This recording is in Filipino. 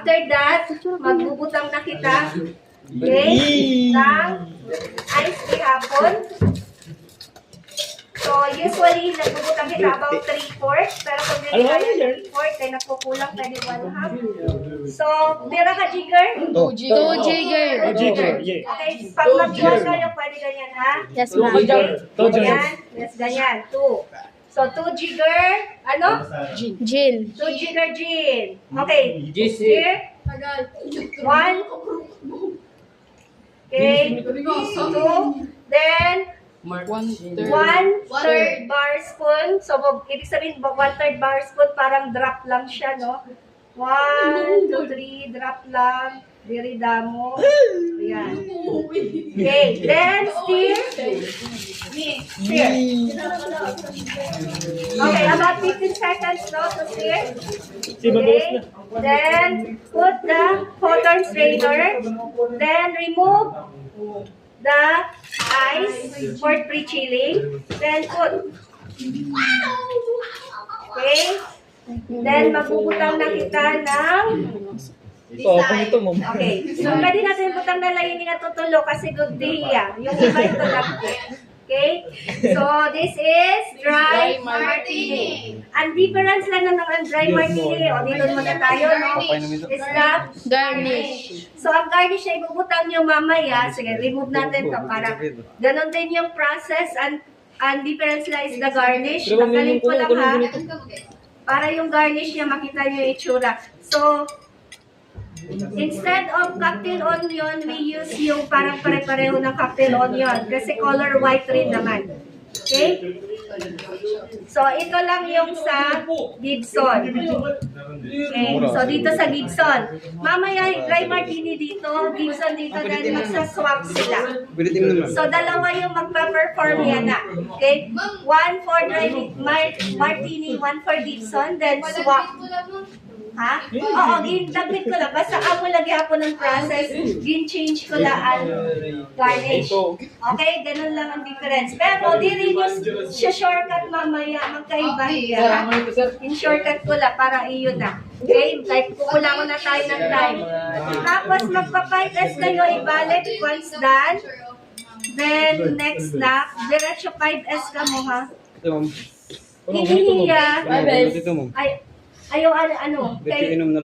After that, magbubutang na kita. Okay? Ng ice tea hapon. So, usually, nagbubutang kita about 3/4. Pero kung hindi kaya 3/4, ay nakukulang, pwede 1/2. So, pera ka, Jigger? 2 jigger. Okay, pag mag-iwan kayo, pwede ganyan, ha? Yes, ma'am. Ganyan. Yes, ganyan. 2. So, 2 jigger, ano? Gin. 2 jigger gin. Okay. Here. 1. Okay. 2. Then, 1/3 bar spoon. So, ibig sabihin, 1/3 bar spoon, parang drop lang siya, no? 1, 2, 3, drop lang. Very damo. Ayan. Okay. Then, stir. Stir. Okay, about 15 seconds, no, to stir. Okay. Then, put the cotton strainer. Then, remove the ice for pre-chilling. Then, put. Okay. Then, magbubutang na kita ng okay. So, pwede natin butang na lang yung tutulo kasi good day yan. Yung iba ito lang. Okay? So, this is dry martini. Ang difference lang ng dry martini, o dito muna tayo, no? Is the garnish. So, ang garnish ay ibubutang nyo mamaya. Sige, remove natin to para ganon din yung process. And difference lang is the garnish. Tanggalin ko lang ha. Para yung garnish niya makita nyo yung itsura. So, instead of cocktail onion, we use yung parang pare-pareho ng cocktail onion kasi color white rin naman. Okay? So, ito lang yung sa Gibson. Okay? So, dito sa Gibson. Mamaya, dry martini dito, Gibson dito, then magsaswap sila. So, dalawa yung magpa-perform yan na. Okay? 1 for dry martini, 1 for Gibson, then swap. Ha? Oo, gin-daglit ko lang. Basta ako lagi ako ng process, gin-change ko lang ang garnish. Okay? Ganun lang ang difference. Pero, di rin yung shortcut mamaya, magkaiba yan. In shortcut ko lang para iyon na. Okay? Like, kukulangan na tayo ng time. Tapos, magpa-5S kayo, ibalik once done. Then, next na, diretso 5S ka mo, ha? Hihiya. Ay, ayaw ano,